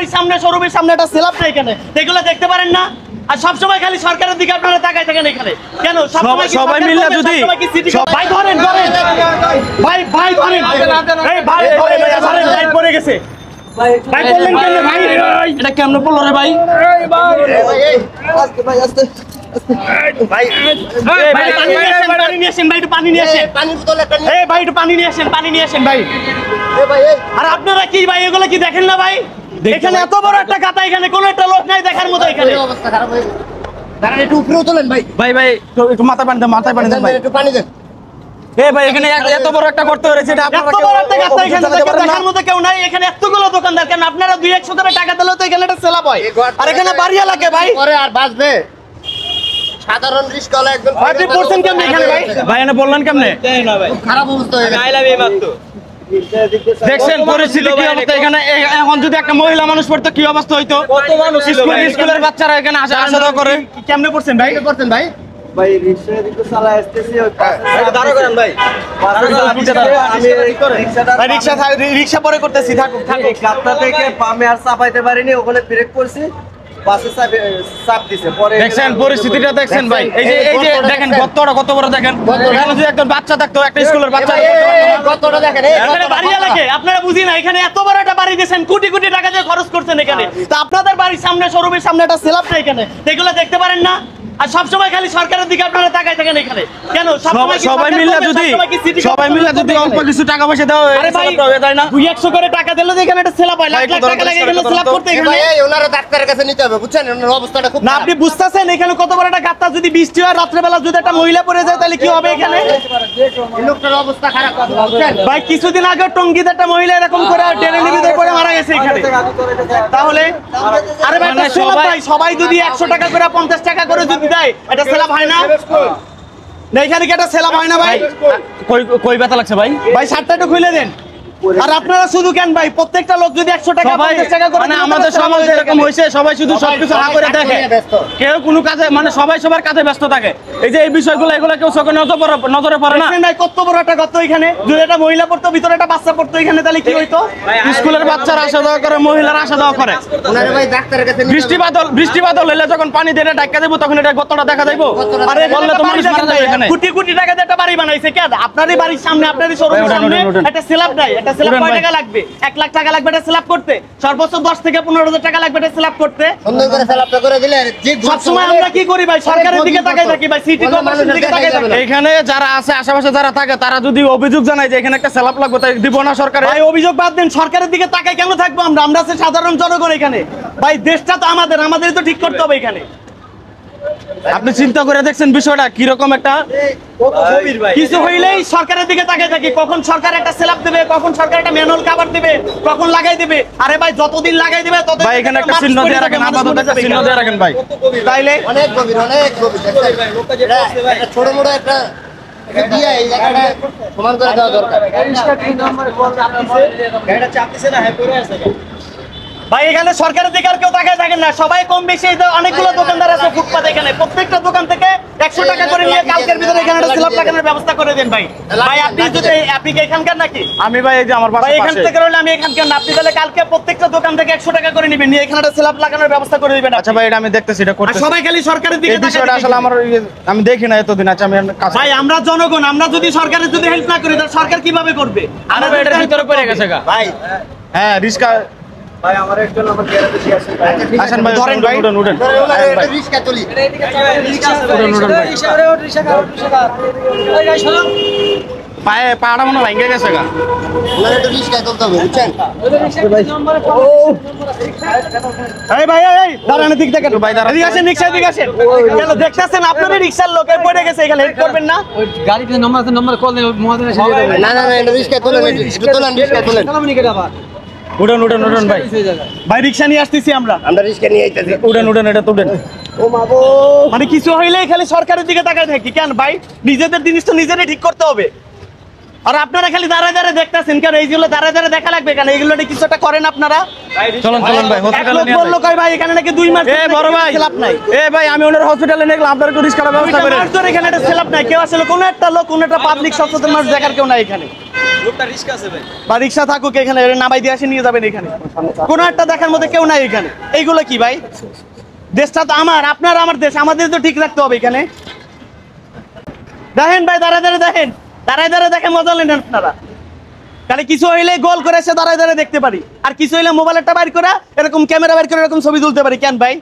বাড়ির সামনে শোরুমের সামনে একটা স্ল্যাব নেই এখানে, এগুলো দেখতে পারেন না? আর সবসময় খালি সরকারের দিকে আপনারা তাকায় থাকেন এখানে কেন? সবাই মিলে যদি ভাই ধরেন ধরেন ভাই ভাই ধরেন এই ভাই ধরেন লাইট পড়ে গেছে ভাই বললেন কেন ভাই? এটা কেমনে পড়লো রে ভাই? আস্তে ভাই আস্তে ভাই ভাই পানি নিয়ে আসেন ভাই, একটু পানি নিয়ে আসেন, পানি বোতল একটা নিয়ে এই ভাই একটু পানি নিয়ে আসেন, পানি নিয়ে আসেন ভাই। এই ভাই আর আপনারা কি ভাই এগুলো কি দেখেন না ভাই? এখানে এত বড় একটা গাতা, এখানে কোনো একটা লোক নাই দেখার মতো। এখানে অবস্থা খারাপ হয়ে দাঁড়ান, একটু উপরে তোলেন ভাই। ভাই ভাই একটু মাথায় পানি দেন, মাথায় পানি দেন ভাই, একটু পানি দেন। এই ভাই এখানে এত বড় একটা গর্ত হয়েছে, এটা আপনারা এত বড় একটা গাতা, এখানে দেখার মতো কেউ নাই। এখানে এতগুলো দোকানদার, কেন আপনারা 200 করে টাকা দিলে তো এখানে একটা সেলাপ হয়, আর এখানে বাড়িয়া লাগে ভাই। পরে আর বাঁচবে সাধারণ রিস্কওয়ালা একজন। আপনি পড়ছেন কেমনে এখানে ভাই? ভাই এনে বললেন কেমনে? না ভাই খারাপ অবস্থা হয়ে গেছে। আইলাম এই মাত্র দেখছেন পরিস্থিতি কি অবস্থা এখানে। এখন যদি একটা মহিলা মানুষ পড়তো কি অবস্থা হইতো? কত মানুষ ছিল ভাই, স্কুলের বাচ্চারা এখানে আসা যাওয়া করে। কেমনে পড়ছেন ভাই? পড়ছেন ভাই? ভাই রিকশা দিকে চালা আসতেছি, ওই দাঁড়া করেন ভাই, আমি রিকশা পরে করতেছি, থাকুক থাকুক। গাত্তা থেকে পামে আর চাপাইতে পারিনি, ওখানে ব্রেক করছি, বাসে চাপ দিছে। পরে দেখছেন পরিস্থিতিটা দেখছেন ভাই, এই যে দেখেন গর্তটা কত বড় দেখেন। এখানে যদি একজন বাচ্চা থাকতো, একটা স্কুলের বাচ্চা, গর্তটা দেখেন। এখানে বাড়ি লাগে, আপনারা বুঝি না। এখানে এত বড় একটা বাড়ি দিয়েছেন, কোটি কোটি টাকা দিয়ে খরচ করছেন এখানে, তো আপনাদের বাড়ির সামনে শোরুমের সামনে একটা স্ল্যাব নেই এখানে, এগুলো দেখতে পারেন না? আর সবসময় খালি সরকারের দিকে আপনারা তাকায় থাকেন এখানে কেন? সবাই মিলে যদি অল্প কিছু টাকা পয়সা দাও, আরে ভাই 200 করে টাকা দিলে তো এখানে একটা স্ল্যাব হয়, লাখ লাখ টাকা লাগে এখানে স্ল্যাব করতে। এখানে এই ওনারা ডাক্তারের কাছে নিতে হবে, বুঝছেন? ওনার অবস্থাটা খুব না, আপনি বুঝতাছেন? এখানে কত বড় একটা গাত্তা, যদি বৃষ্টি হয় রাত্রে বেলা যদি একটা মহিলা পড়ে যায় তাহলে কি হবে এখানে? লোকটার অবস্থা খারাপ, বুঝছেন ভাই? কিছুদিন আগে টঙ্গীতে একটা মহিলা এরকম করে ট্রেনের ভিতরে পড়ে মারা গেছে এখানে। তাহলে আরে ভাই সবাই যদি 100 টাকা করে 50 টাকা করে যদি দেয়, এটা সেলাপ হয় না? এখানে কি একটা সেলাপ হয় না ভাই? কই ব্যথা লাগছে ভাই? ভাই শার্টটা একটু খুলে দেন। আর আপনারা শুধু কেন ভাই, প্রত্যেকটা লোক যদি 100 টাকা 50 টাকা করে, মানে আমাদের সমাজ এরকম হইছে, সবাই শুধু সবকিছু হা করে দেখে, কেউ কোনো কাজে, মানে সবাই সবার কাজে ব্যস্ত থাকে। এই যে এই বিষয়গুলো, এগুলো কেউ চোখে নজরে পড়ে না। ভাই কত বড় একটা গর্ত এখানে, যদি একটা মহিলা পড়তো, ভিতরে একটা বাচ্চা পড়তো এখানে, তাহলে কি হইতো? স্কুলের বাচ্চারা আসা যাওয়া করে, মহিলারা আসা যাওয়া করে। ওনারে ভাই ডাক্তারের কাছে বৃষ্টি বাদল হইলে যখন পানি দিয়ে ঢাকা দেব, তখন এটা গর্তটা দেখা যাইবো। আরে বললে তো মানুষ মারা যাবে এখানে। কোটি কোটি টাকা দিয়ে একটা বাড়ি বানাইছে কে? আপনারই বাড়ির সামনে, আপনারই শোরুমের সামনে একটা স্ল্যাব নাই। একটা স্ল্যাব কয় টাকা লাগবে? 1 লাখ টাকা লাগবে এটা স্ল্যাব করতে, সর্বোচ্চ 10 থেকে 15,000 টাকা লাগবে এটা স্ল্যাব করতে। সুন্দর করে স্ল্যাবটা করে দিলে সব সময় আমরা কি করি ভাই? সরকারের দিকে তাকাই থাকি ভাই, সিটি কর্পোরেশনের দিকে তাকাই থাকি। এখানে যারা আছে আশেপাশে যারা থাকে, তারা যদি অভিযোগ জানায় যে এখানে একটা স্ল্যাব লাগবে, তাই দিব না সরকার? ভাই অভিযোগ বাদ দেন, সরকারের দিকে তাকাই কেন থাকবো আমরা? আমরা আছে সাধারণ জনগণ এখানে ভাই, দেশটা তো আমাদেরই তো ঠিক করতে হবে এখানে। আপনি চিন্তা করে দেখছেন বিষয়টা কিরকম একটা কিছু হইলেই সরকারের দিকে তাকিয়ে থাকি, কখন সরকার একটা স্ল্যাব দেবে, কখন সরকার একটা ম্যানুয়াল কভার দিবে, কখন লাগাই দিবে। আরে ভাই যতদিন লাগাই দিবে ততদিন ভাই এখানে একটা চিহ্ন দিয়ে রাখেন, আপাতত একটা চিহ্ন দিয়ে রাখেন ভাই। তাইলে অনেক গভীর একটা ছোট মোটো একটা দিয়া এই জায়গাটা সমান করে দেওয়া দরকার। গাড়িটা চাপ দিছে না, হ্যাঁ পড়ে আছে ভাই। এখানে সরকারের দিকে আর কেউ তাকায় থাকেন না, সবাই কম বেশি। অনেকগুলো দোকানদার আছে ফুটপাত, এখানে প্রত্যেকটা দোকান থেকে 100 টাকা করে নিয়ে কালকের ভিতরে এখানে একটা স্ল্যাব লাগানোর ব্যবস্থা করে দেন ভাই। ভাই আপনি কি এখানকার নাকি? আমি ভাই এই যে আমার ভাই এখান থেকে রইলে আমি এখানকার না। আপনি তাহলে কালকে প্রত্যেকটা দোকান থেকে 100 টাকা করে নেবেন, নিয়ে এখানে একটা স্ল্যাব লাগানোর ব্যবস্থা করে দিবেন। আচ্ছা ভাই এটা আমি দেখতেছি, এটা করতেছি। সবাই খালি সরকারের দিকে তাকায়। আসলে আমার আমি দেখি না এতদিন। আচ্ছা আমি ভাই আমরা জনগণ, আমরা যদি সরকারের যদি হেল্প না করি তাহলে সরকার কিভাবে করবে? আমরা এটার ভিতরে পড়ে গেছে ভাই। হ্যাঁ রিস্কা ভাই আমার একটু আমার গ্যারেজে দিয়ে আসেন ভাই। আসেন ভাই, ধরেন ভাই, উঠেন এটা রিস্কা চলি, রিস্কা ওই গাইস সরম পায়ে পাড়া মনে ভাঙে গেছে গা। ওনার একটু রিস্কা চলতে হবে, বুঝছেন? ভাই এই ভাই এই দাঁড়ান, দিক দেখেন ভাই, দাঁড়ান, এদিকে আসেন, রিস্কা দিকে আসেন। কেন দেখতেছেন আপনারই রিস্কার লোক পড়ে গেছে, এখানে হেল্প করবেন না? ওই গাড়িতে নম্বর কল দেন, মহাজন এসে দিয়ে দেবে। না না না এটা রিস্কা তোলেন, একটু তোলেন, রিস্কা তোলেন। সালাম নিকে আবার উঠেন ভাই। ভাই রিকশা নিয়ে আসতেছি, আমরা রিকশা নিয়ে আইতাছি। উঠেন এটা তুলেন। ও মাগো, মানে কিছু হইলেই খালি সরকারের দিকে তাকায় থাকি কেন ভাই? নিজেদের জিনিস তো নিজেরাই ঠিক করতে হবে। আর আপনারা খালি দাঁড়ায় দাঁড়ায় দেখতেছেন কেন? এইগুলো দাঁড়ায় দাঁড়ায় দেখা লাগবে কেন? এইগুলো কিছু একটা করেন আপনারা। চলুন চলুন ভাই, এক হসপিটালে লোক নিয়ে বললো কই ভাই এখানে নাকি 2 মাস বড় ভাই, লাভ নাই। ভাই আমি ওনার হসপিটালে নিয়ে গেলাম, আপনার একটু রিস্কার ব্যবস্থা করেন। এখানে একটা সেলাপ নাই, কেউ আসলে কোন একটা লোক, কোন একটা পাবলিক সচেতন মানুষ দেখার কেউ নাই এখানে। লোকটা রিস্ক আছে ভাই, বা রিক্সা থাকুক এখানে, নামাই দিয়ে আসে নিয়ে যাবেন এখানে, কোন একটা দেখার মধ্যে কেউ নাই এখানে। এইগুলো কি ভাই? দেশটা তো আমার, আপনার আমার দেশ, আমাদের তো ঠিক রাখতে হবে এখানে। দেখেন ভাই, দাঁড়ায় দাঁড়ায় দেখেন, দাঁড়ায় দাঁড়ায় দেখে মজা নেন আপনারা। খালি কিছু হইলে গোল করে এসে দাঁড়ায় দাঁড়ায় দেখতে পারি, আর কিছু হইলে মোবাইলটা বাইর করে এরকম ক্যামেরা বাইর করে এরকম ছবি তুলতে পারি। কেন ভাই?